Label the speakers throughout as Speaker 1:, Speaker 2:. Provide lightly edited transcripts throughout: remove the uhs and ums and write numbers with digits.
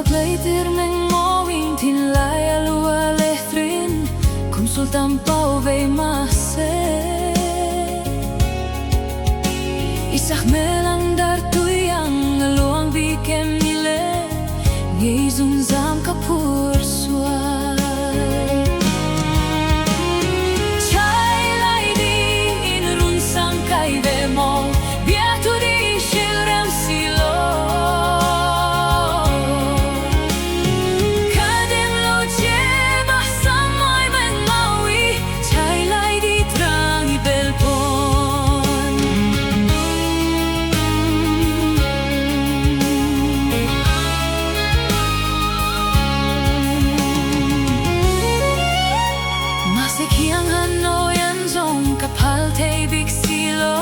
Speaker 1: pleiter men moving tin lai alua lehrin Consultam pau vei masse Isach melang dar tuyang luang bikem nile Ngei zung zam kapur suai Chai lai di in run sang kai ve mo Biatu di shilrem silo Kadem lo che bahsam moi men maui Chai lai di trang i belpon Masik hiang hanoi an zong kapal te big silo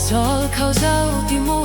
Speaker 1: Sol kau zau di mo